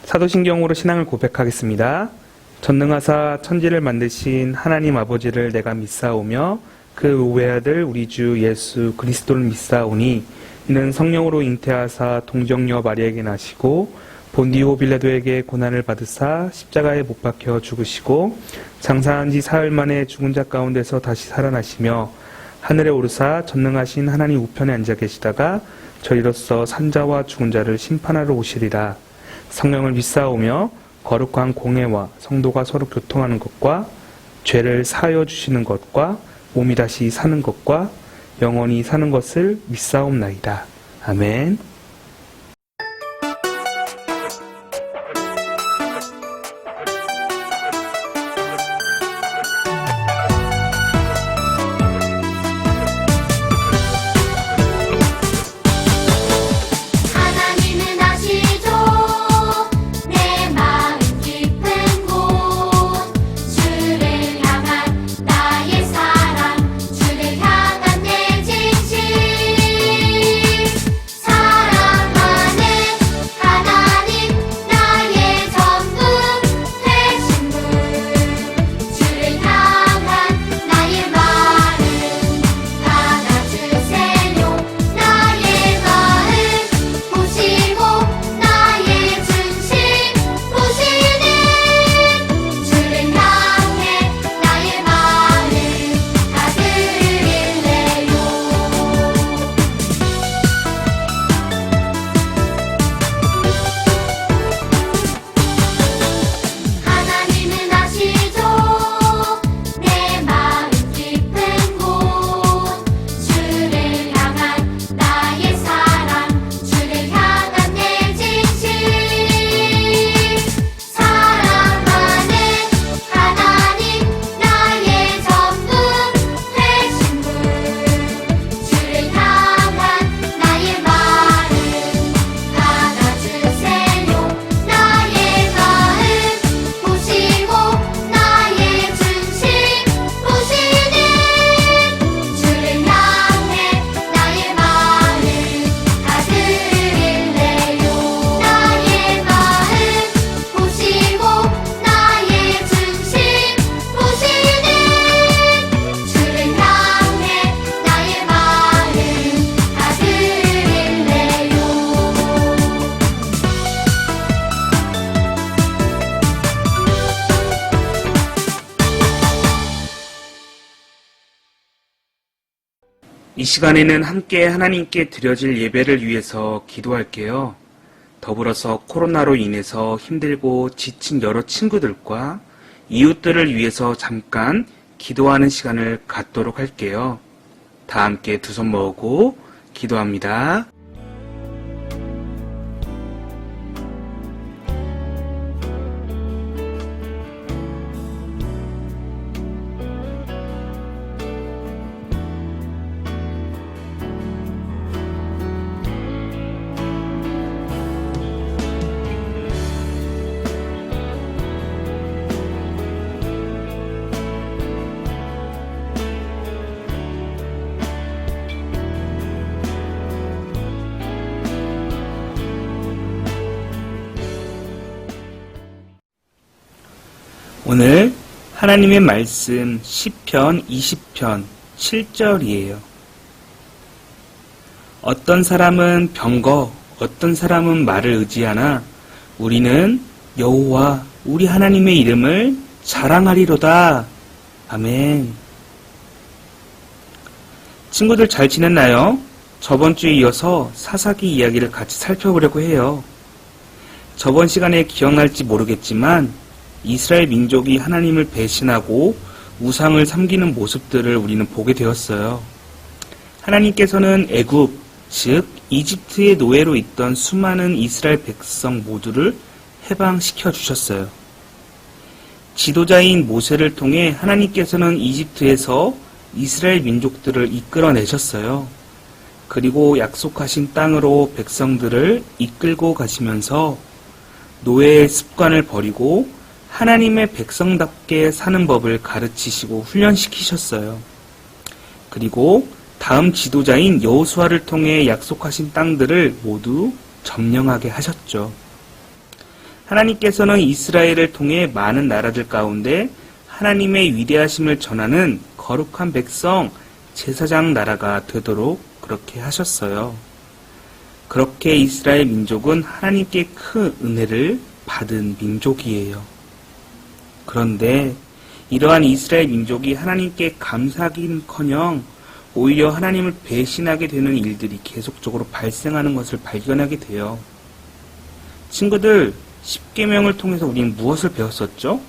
사도신경으로 신앙을 고백하겠습니다. 전능하사 천지를 만드신 하나님 아버지를 내가 믿사오며 그 외아들 우리 주 예수 그리스도를 믿사오니 이는 성령으로 잉태하사 동정녀 마리아에게 나시고 본디오 빌라도에게 고난을 받으사 십자가에 못 박혀 죽으시고 장사한 지 사흘 만에 죽은 자 가운데서 다시 살아나시며 하늘에 오르사 전능하신 하나님 우편에 앉아 계시다가 저희로서 산자와 죽은 자를 심판하러 오시리라. 성령을 믿사오며 거룩한 공회와 성도가 서로 교통하는 것과 죄를 사하여 주시는 것과 몸이 다시 사는 것과 영원히 사는 것을 믿사옵나이다. 아멘. 이 시간에는 함께 하나님께 드려질 예배를 위해서 기도할게요. 더불어서 코로나로 인해서 힘들고 지친 여러 친구들과 이웃들을 위해서 잠깐 기도하는 시간을 갖도록 할게요. 다 함께 두 손 모으고 기도합니다. 오늘 하나님의 말씀 시편 20편 7절이에요. 어떤 사람은 병거, 어떤 사람은 말을 의지하나 우리는 여호와 우리 하나님의 이름을 자랑하리로다. 아멘. 친구들 잘 지냈나요? 저번 주에 이어서 사사기 이야기를 같이 살펴보려고 해요. 저번 시간에 기억날지 모르겠지만 이스라엘 민족이 하나님을 배신하고 우상을 섬기는 모습들을 우리는 보게 되었어요. 하나님께서는 애굽, 즉 이집트의 노예로 있던 수많은 이스라엘 백성 모두를 해방시켜 주셨어요. 지도자인 모세를 통해 하나님께서는 이집트에서 이스라엘 민족들을 이끌어내셨어요. 그리고 약속하신 땅으로 백성들을 이끌고 가시면서 노예의 습관을 버리고 하나님의 백성답게 사는 법을 가르치시고 훈련시키셨어요. 그리고 다음 지도자인 여호수아를 통해 약속하신 땅들을 모두 점령하게 하셨죠. 하나님께서는 이스라엘을 통해 많은 나라들 가운데 하나님의 위대하심을 전하는 거룩한 백성, 제사장 나라가 되도록 그렇게 하셨어요. 그렇게 이스라엘 민족은 하나님께 큰 은혜를 받은 민족이에요. 그런데 이러한 이스라엘 민족이 하나님께 감사하기는커녕 오히려 하나님을 배신하게 되는 일들이 계속적으로 발생하는 것을 발견하게 돼요. 친구들, 십계명을 통해서 우리는 무엇을 배웠었죠?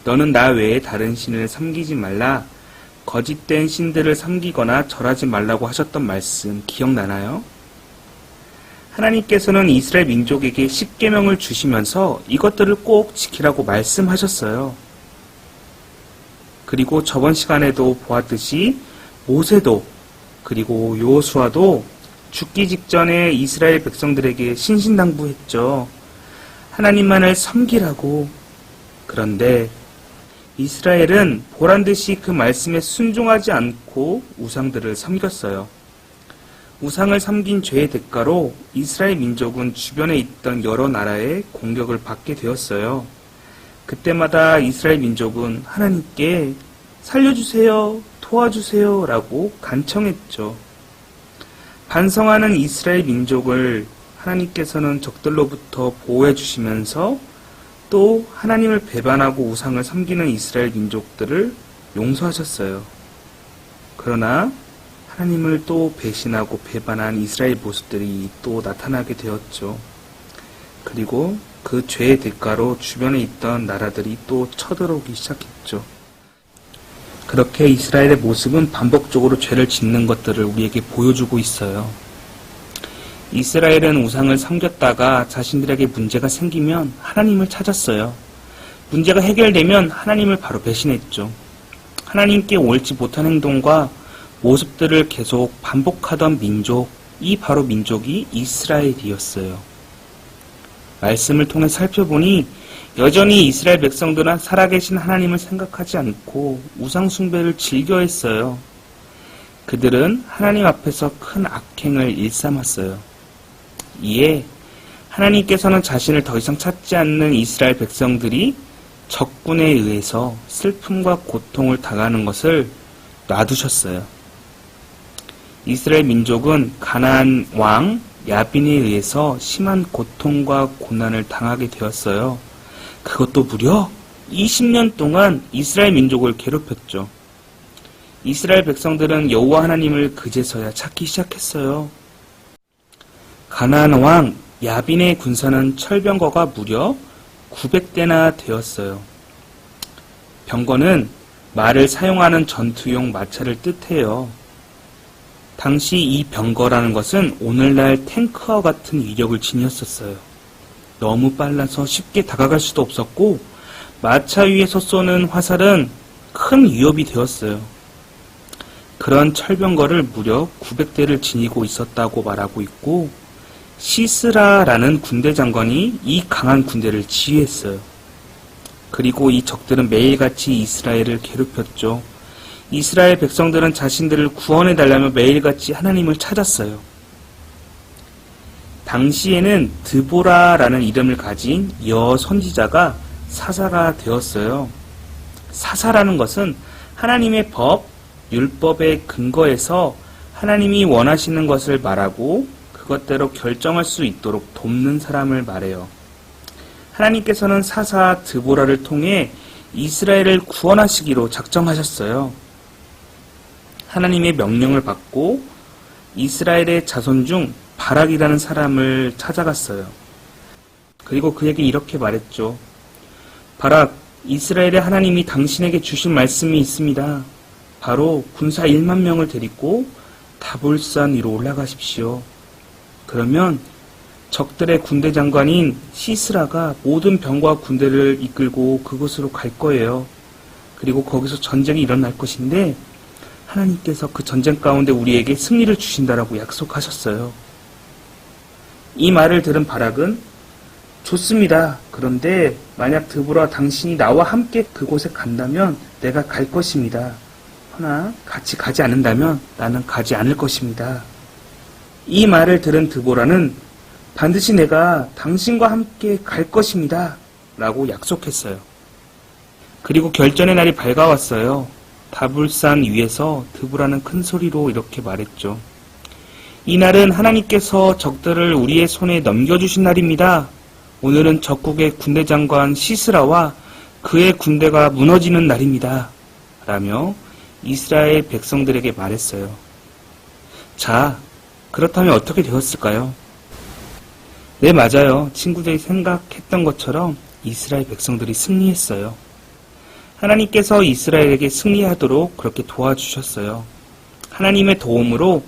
너는 나 외에 다른 신을 섬기지 말라, 거짓된 신들을 섬기거나 절하지 말라고 하셨던 말씀 기억나나요? 하나님께서는 이스라엘 민족에게 십계명을 주시면서 이것들을 꼭 지키라고 말씀하셨어요. 그리고 저번 시간에도 보았듯이 모세도 그리고 여호수아도 죽기 직전에 이스라엘 백성들에게 신신당부했죠. 하나님만을 섬기라고. 그런데 이스라엘은 보란듯이 그 말씀에 순종하지 않고 우상들을 섬겼어요. 우상을 섬긴 죄의 대가로 이스라엘 민족은 주변에 있던 여러 나라의 공격을 받게 되었어요. 그때마다 이스라엘 민족은 하나님께 살려주세요, 도와주세요 라고 간청했죠. 반성하는 이스라엘 민족을 하나님께서는 적들로부터 보호해 주시면서 또 하나님을 배반하고 우상을 섬기는 이스라엘 민족들을 용서하셨어요. 그러나 하나님을 또 배신하고 배반한 이스라엘 모습들이 또 나타나게 되었죠. 그리고 그 죄의 대가로 주변에 있던 나라들이 또 쳐들어오기 시작했죠. 그렇게 이스라엘의 모습은 반복적으로 죄를 짓는 것들을 우리에게 보여주고 있어요. 이스라엘은 우상을 섬겼다가 자신들에게 문제가 생기면 하나님을 찾았어요. 문제가 해결되면 하나님을 바로 배신했죠. 하나님께 옳지 못한 행동과 모습들을 계속 반복하던 민족, 이 바로 민족이 이스라엘이었어요. 말씀을 통해 살펴보니 여전히 이스라엘 백성들은 살아계신 하나님을 생각하지 않고 우상 숭배를 즐겨했어요. 그들은 하나님 앞에서 큰 악행을 일삼았어요. 이에 하나님께서는 자신을 더 이상 찾지 않는 이스라엘 백성들이 적군에 의해서 슬픔과 고통을 당하는 것을 놔두셨어요. 이스라엘 민족은 가나안 왕 야빈에 의해서 심한 고통과 고난을 당하게 되었어요. 그것도 무려 20년 동안 이스라엘 민족을 괴롭혔죠. 이스라엘 백성들은 여호와 하나님을 그제서야 찾기 시작했어요. 가나안 왕 야빈의 군사는 철병거가 무려 900대나 되었어요. 병거는 말을 사용하는 전투용 마차를 뜻해요. 당시 이 병거라는 것은 오늘날 탱크와 같은 위력을 지녔었어요. 너무 빨라서 쉽게 다가갈 수도 없었고 마차 위에서 쏘는 화살은 큰 위협이 되었어요. 그런 철병거를 무려 900대를 지니고 있었다고 말하고 있고 시스라라는 군대 장관이 이 강한 군대를 지휘했어요. 그리고 이 적들은 매일같이 이스라엘을 괴롭혔죠. 이스라엘 백성들은 자신들을 구원해달라며 매일같이 하나님을 찾았어요. 당시에는 드보라라는 이름을 가진 여 선지자가 사사가 되었어요. 사사라는 것은 하나님의 법, 율법의 근거에서 하나님이 원하시는 것을 말하고 그것대로 결정할 수 있도록 돕는 사람을 말해요. 하나님께서는 사사 드보라를 통해 이스라엘을 구원하시기로 작정하셨어요. 하나님의 명령을 받고 이스라엘의 자손 중 바락이라는 사람을 찾아갔어요. 그리고 그에게 이렇게 말했죠. 바락, 이스라엘의 하나님이 당신에게 주신 말씀이 있습니다. 바로 군사 1만 명을 데리고 다볼산 위로 올라가십시오. 그러면 적들의 군대 장관인 시스라가 모든 병과 군대를 이끌고 그곳으로 갈 거예요. 그리고 거기서 전쟁이 일어날 것인데 하나님께서 그 전쟁 가운데 우리에게 승리를 주신다라고 약속하셨어요. 이 말을 들은 바락은 좋습니다. 그런데 만약 드보라 당신이 나와 함께 그곳에 간다면 내가 갈 것입니다. 허나 같이 가지 않는다면 나는 가지 않을 것입니다. 이 말을 들은 드보라는 반드시 내가 당신과 함께 갈 것입니다. 라고 약속했어요. 그리고 결전의 날이 밝아왔어요. 다불산 위에서 드보라는 큰 소리로 이렇게 말했죠. 이 날은 하나님께서 적들을 우리의 손에 넘겨주신 날입니다. 오늘은 적국의 군대 장관 시스라와 그의 군대가 무너지는 날입니다. 라며 이스라엘 백성들에게 말했어요. 자, 그렇다면 어떻게 되었을까요? 네, 맞아요. 친구들이 생각했던 것처럼 이스라엘 백성들이 승리했어요. 하나님께서 이스라엘에게 승리하도록 그렇게 도와주셨어요. 하나님의 도움으로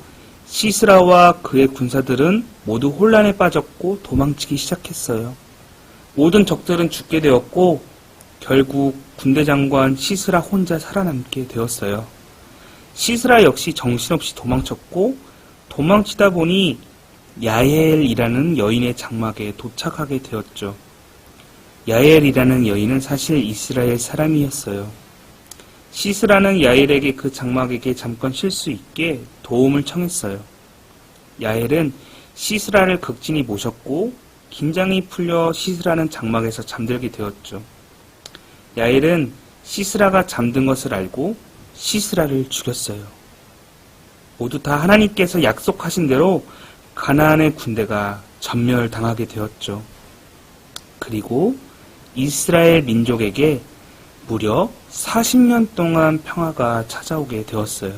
시스라와 그의 군사들은 모두 혼란에 빠졌고 도망치기 시작했어요. 모든 적들은 죽게 되었고 결국 군대 장관 시스라 혼자 살아남게 되었어요. 시스라 역시 정신없이 도망쳤고 도망치다 보니 야엘이라는 여인의 장막에 도착하게 되었죠. 야엘이라는 여인은 사실 이스라엘 사람이었어요. 시스라는 야엘에게 그 장막에게 잠깐 쉴 수 있게 도움을 청했어요. 야엘은 시스라를 극진히 모셨고 긴장이 풀려 시스라는 장막에서 잠들게 되었죠. 야엘은 시스라가 잠든 것을 알고 시스라를 죽였어요. 모두 다 하나님께서 약속하신 대로 가나안의 군대가 전멸당하게 되었죠. 그리고 이스라엘 민족에게 무려 40년 동안 평화가 찾아오게 되었어요.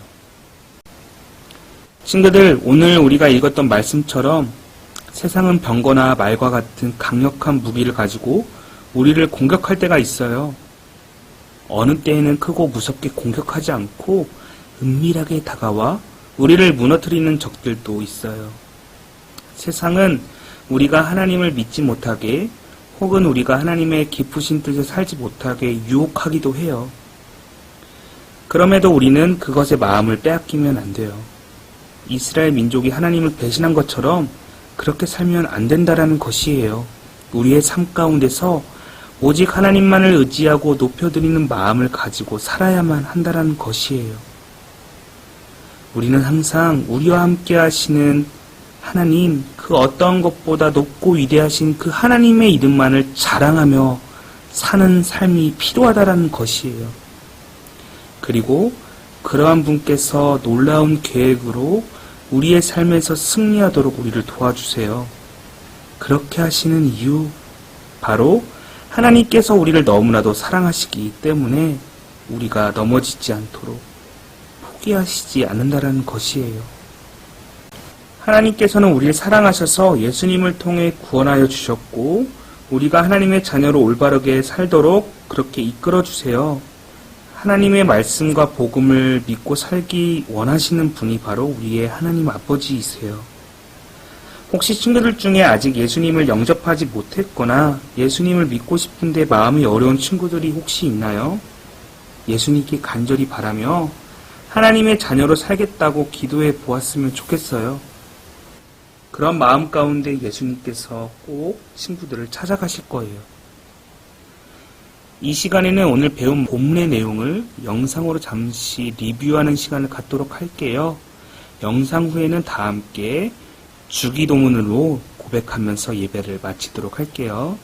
친구들, 오늘 우리가 읽었던 말씀처럼 세상은 병거나 말과 같은 강력한 무기를 가지고 우리를 공격할 때가 있어요. 어느 때에는 크고 무섭게 공격하지 않고 은밀하게 다가와 우리를 무너뜨리는 적들도 있어요. 세상은 우리가 하나님을 믿지 못하게 혹은 우리가 하나님의 깊으신 뜻에 살지 못하게 유혹하기도 해요. 그럼에도 우리는 그것의 마음을 빼앗기면 안 돼요. 이스라엘 민족이 하나님을 배신한 것처럼 그렇게 살면 안 된다라는 것이에요. 우리의 삶 가운데서 오직 하나님만을 의지하고 높여드리는 마음을 가지고 살아야만 한다라는 것이에요. 우리는 항상 우리와 함께 하시는 하나님, 그 어떤 것보다 높고 위대하신 그 하나님의 이름만을 자랑하며 사는 삶이 필요하다라는 것이에요. 그리고 그러한 분께서 놀라운 계획으로 우리의 삶에서 승리하도록 우리를 도와주세요. 그렇게 하시는 이유, 바로 하나님께서 우리를 너무나도 사랑하시기 때문에 우리가 넘어지지 않도록 포기하시지 않는다라는 것이에요. 하나님께서는 우리를 사랑하셔서 예수님을 통해 구원하여 주셨고 우리가 하나님의 자녀로 올바르게 살도록 그렇게 이끌어 주세요. 하나님의 말씀과 복음을 믿고 살기 원하시는 분이 바로 우리의 하나님 아버지이세요. 혹시 친구들 중에 아직 예수님을 영접하지 못했거나 예수님을 믿고 싶은데 마음이 어려운 친구들이 혹시 있나요? 예수님께 간절히 바라며 하나님의 자녀로 살겠다고 기도해 보았으면 좋겠어요. 그런 마음 가운데 예수님께서 꼭 친구들을 찾아가실 거예요. 이 시간에는 오늘 배운 본문의 내용을 영상으로 잠시 리뷰하는 시간을 갖도록 할게요. 영상 후에는 다 함께 주기도문으로 고백하면서 예배를 마치도록 할게요.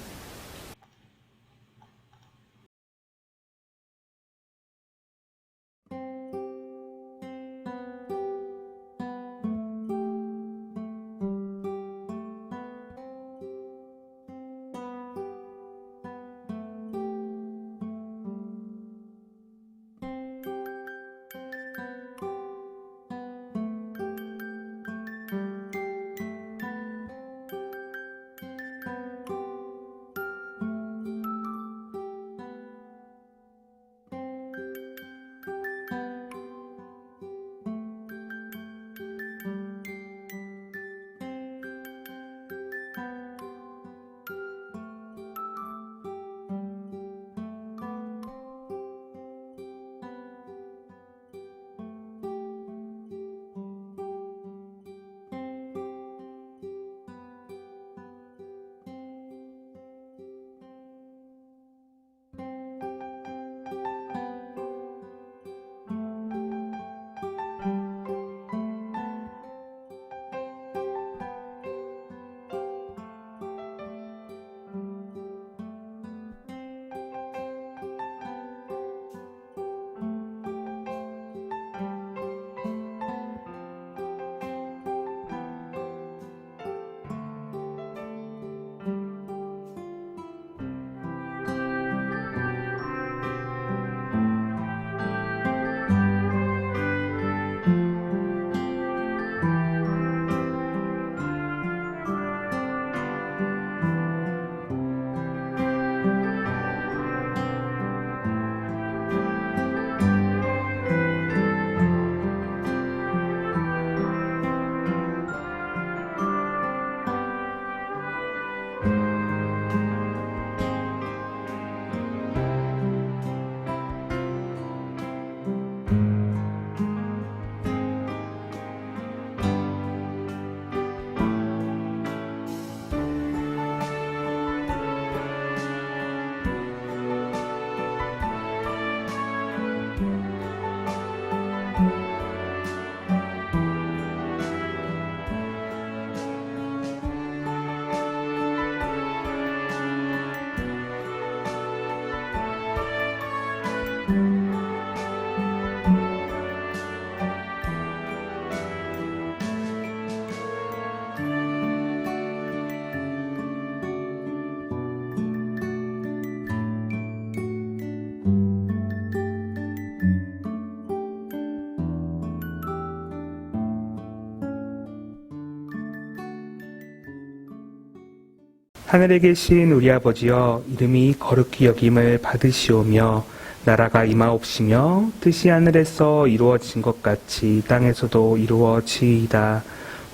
하늘에 계신 우리 아버지여, 이름이 거룩히 여김을 받으시오며 나라가 임하옵시며 뜻이 하늘에서 이루어진 것 같이 땅에서도 이루어지이다.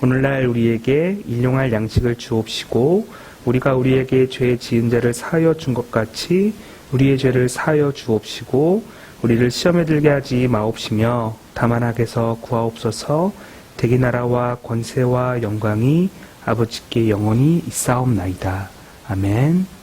오늘날 우리에게 일용할 양식을 주옵시고 우리가 우리에게 죄 지은 자를 사하여 준 것 같이 우리의 죄를 사하여 주옵시고 우리를 시험에 들게 하지 마옵시며 다만 악에서 구하옵소서. 대기 나라와 권세와 영광이 아버지께 영원히 있사옵나이다. 아멘.